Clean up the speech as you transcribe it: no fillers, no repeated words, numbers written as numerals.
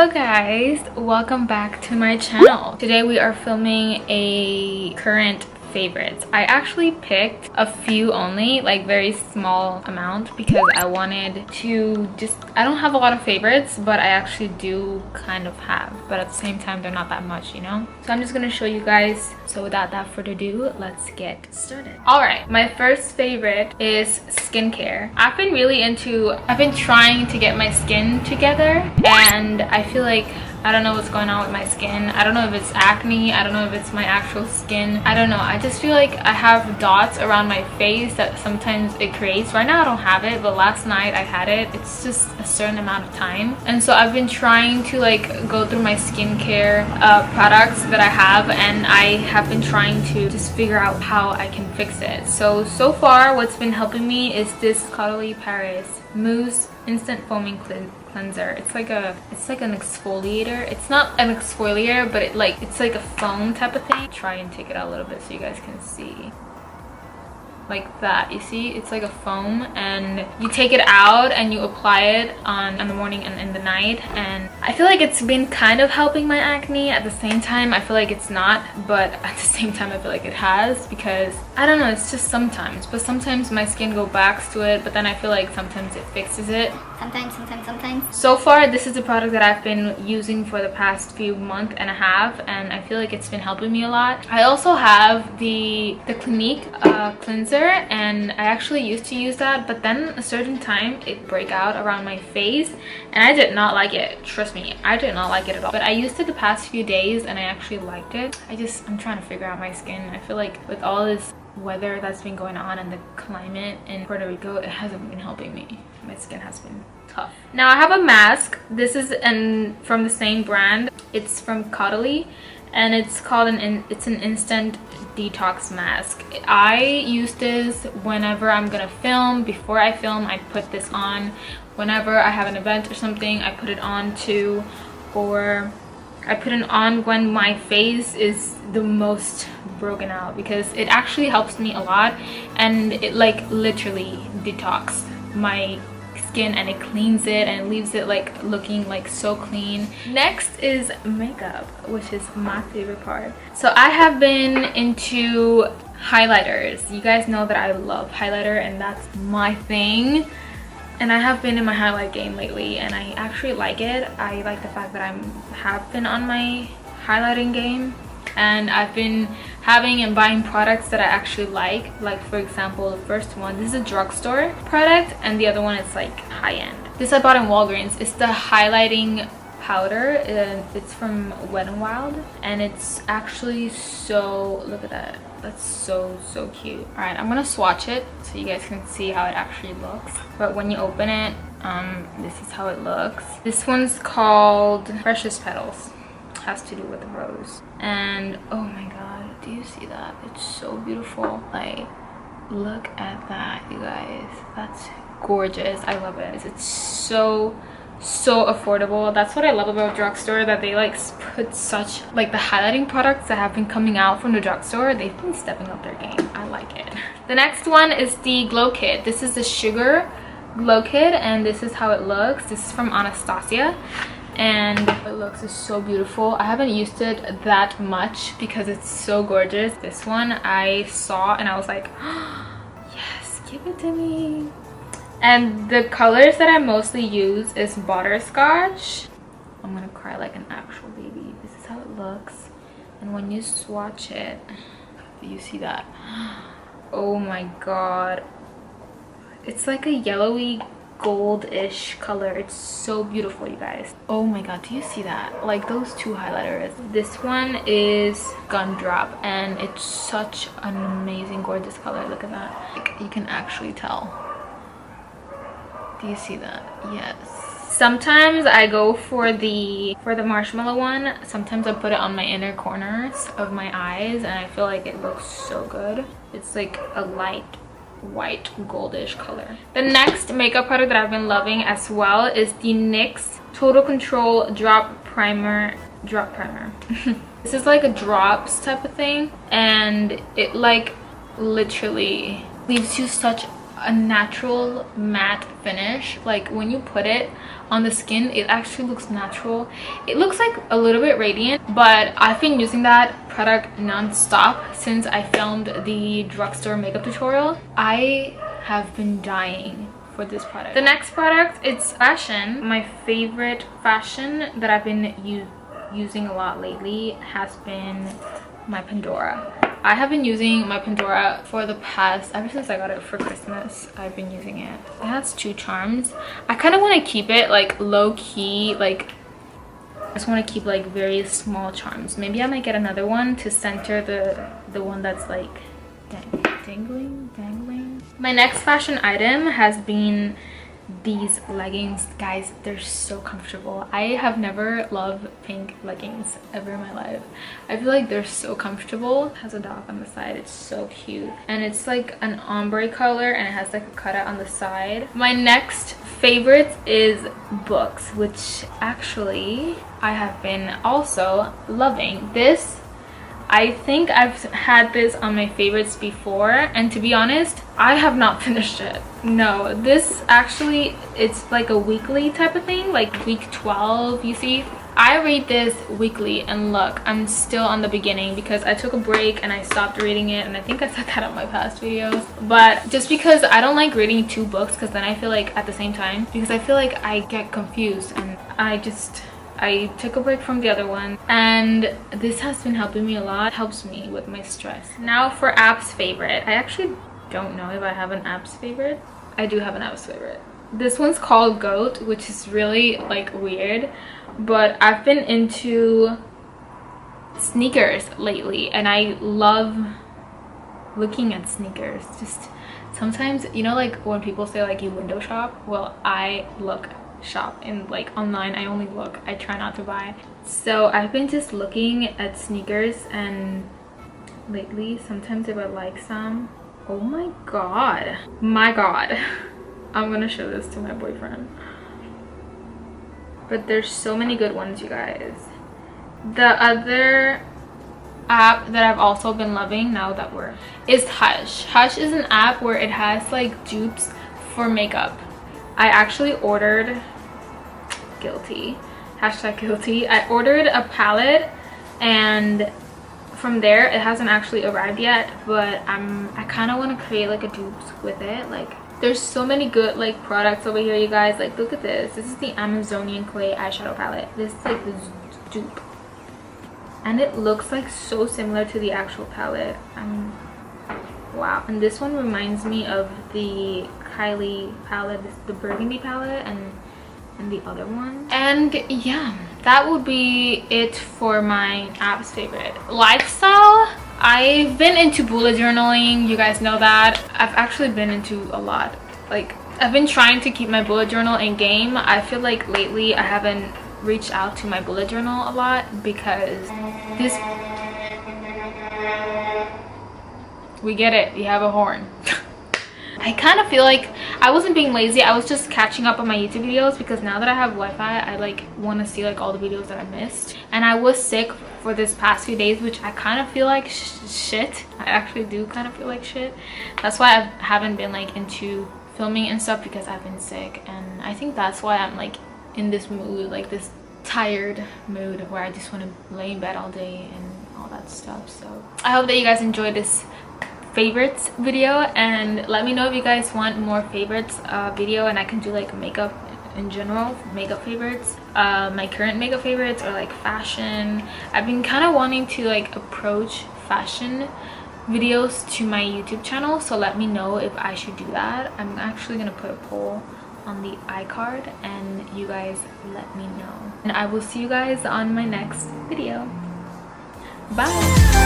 Hello guys, welcome back to my channel. Today we are filming a current favorites. I actually picked a few only, like very small amount, because I wanted to I don't have a lot of favorites, but I actually do kind of have, but at the same time they're not that much, you know? So I'm just gonna show you guys. So without that further ado, let's get started. All right, my first favorite is skincare. I've been trying to get my skin together, and I feel like I don't know what's going on with my skin. I don't know if it's acne. I don't know if it's my actual skin. I don't know. I just feel like I have dots around my face that sometimes it creates. Right now I don't have it, but last night I had it. It's just a certain amount of time. And so I've been trying to like go through my skincare products that I have, and I have been trying to just figure out how I can fix it. So far what's been helping me is this Caudalie Paris Mousse Instant Foaming Cleanser. It's like an exfoliator. It's not an exfoliator, but it's like a foam type of thing. Try and take it out a little bit so you guys can see. Like that, you see, it's like a foam, and you take it out and you apply it in the morning and in the night. And I feel like it's been kind of helping my acne. At the same time I feel like it's not, but at the same time I feel like it has, because I don't know, it's just sometimes, but sometimes my skin goes back to it, but then I feel like sometimes it fixes it. Sometimes. So far this is a product that I've been using for the past few months and a half, and I feel like it's been helping me a lot. I also have the Clinique cleanser, and I actually used to use that, but then a certain time it break out around my face, and I did not like it. Trust me, I did not like it at all. But I used it the past few days and I actually liked it. I'm trying to figure out my skin. I feel like with all this weather that's been going on and the climate in Puerto Rico, it hasn't been helping me. My skin has been tough. Now I have a mask. This is from the same brand. It's from Caudalie, and it's called it's an instant detox mask. I use this whenever I'm gonna film. Before I film, I put this on. Whenever I have an event or something, I put it on too. Or I put it on when my face is the most broken out, because it actually helps me a lot, and it like literally detox my skin, and it cleans it and it leaves it like looking like so clean. Next is makeup, which is my favorite part. So I have been into highlighters. You guys know that I love highlighter, and that's my thing. And I have been in my highlight game lately, and I actually like it. I like the fact that I have been on my highlighting game, and I've been having and buying products that I actually like for example, the first one, this is a drugstore product, and the other one is like high-end. This I bought in Walgreens. It's the highlighting powder. It's from Wet n Wild, and it's actually so, look at that, that's so cute. All right, I'm gonna swatch it so you guys can see how it actually looks. But when you open it, this is how it looks. This one's called Precious Petals. Has to do with the rose, and oh my god, do you see that? It's so beautiful. Like, look at that, you guys. That's gorgeous. I love it. It's so affordable. That's what I love about drugstore, that they like put such like the highlighting products that have been coming out from the drugstore. They've been stepping up their game. I like it. The next one is the Glow Kit. This is the Sugar Glow Kit, and this is how it looks. This is from Anastasia, and it looks so beautiful. I haven't used it that much because it's so gorgeous. This one I saw and I was like, oh, yes, give it to me. And the colors that I mostly use is Butterscotch. I'm gonna cry like an actual baby. This is how it looks, and when you swatch it, you see that. Oh my god, it's like a yellowy goldish color. It's so beautiful, you guys. Oh my god, do you see that? Like those two highlighters. This one is Gumdrop, and it's such an amazing gorgeous color. Look at that. Like, you can actually tell. Do you see that? Yes. Sometimes I go for the marshmallow one. Sometimes I put it on my inner corners of my eyes, and I feel like it looks so good. It's like a light white goldish color. The next makeup product that I've been loving as well is the NYX Total Control Drop Primer. This is like a drops type of thing, and it like literally leaves you such a natural matte finish. Like when you put it on the skin, it actually looks natural. It looks like a little bit radiant, but I've been using that product non-stop since I filmed the drugstore makeup tutorial. I have been dying for this product. The next product, it's fashion. My favorite fashion that I've been using a lot lately has been my Pandora. I have been using my Pandora for the past, ever since I got it for Christmas. I've been using it. It has 2 charms. I kind of want to keep it like low-key, like I just want to keep like very small charms. Maybe I might get another one to center the one that's like dangling. My next fashion item has been these leggings. Guys, they're so comfortable. I have never loved pink leggings ever in my life. I feel like they're so comfortable. It has a dog on the side. It's so cute, and it's like an ombre color, and it has like a cutout on the side. My next favorite is books, which actually I have been also loving. This, I think I've had this on my favorites before, and to be honest, I have not finished it. No, this actually, it's like a weekly type of thing, like week 12, you see. I read this weekly, and look, I'm still on the beginning because I took a break and I stopped reading it, and I think I said that on my past videos. But just because I don't like reading 2 books, because then I feel like at the same time, because I feel like I get confused, and I took a break from the other one, and this has been helping me a lot. It helps me with my stress. Now for apps favorite. I actually don't know if I have an apps favorite. I do have an apps favorite. This one's called Goat, which is really like weird, but I've been into sneakers lately, and I love looking at sneakers. Just sometimes, you know, like when people say like you window shop, well, I shop and like online. I only look, I try not to buy. So I've been just looking at sneakers, and lately sometimes if I like some, oh my god, I'm gonna show this to my boyfriend. But there's so many good ones, you guys. The other app that I've also been loving is Hush. Hush is an app where it has like dupes for makeup. I actually ordered guilty. I ordered a palette, and from there it hasn't actually arrived yet, but I kind of want to create like a dupes with it. Like there's so many good like products over here, you guys. Like look at this. This is the Amazonian Clay eyeshadow palette. This is like this dupe, and it looks like so similar to the actual palette. Wow. And this one reminds me of the Kylie palette, the burgundy palette, and the other one. And yeah, that would be it for my apps favorite. Lifestyle, I've been into bullet journaling. You guys know that. I've actually been into a lot. Like I've been trying to keep my bullet journal in game. I feel like lately I haven't reached out to my bullet journal a lot because this, we get it, you have a horn. I kind of feel like I wasn't being lazy. I was just catching up on my YouTube videos, because now that I have Wi-Fi, I like want to see like all the videos that I missed. And I was sick for this past few days, which I kind of feel like shit. I actually do kind of feel like shit. That's why I haven't been like into filming and stuff, because I've been sick. And I think that's why I'm like in this mood, like this tired mood where I just want to lay in bed all day and all that stuff. So I hope that you guys enjoyed this favorites video, and let me know if you guys want more favorites video, and I can do like makeup in general, makeup favorites, my current makeup favorites, or like fashion. I've been kind of wanting to like approach fashion videos to my YouTube channel, so let me know if I should do that. I'm actually gonna put a poll on the iCard, and you guys let me know, and I will see you guys on my next video. Bye.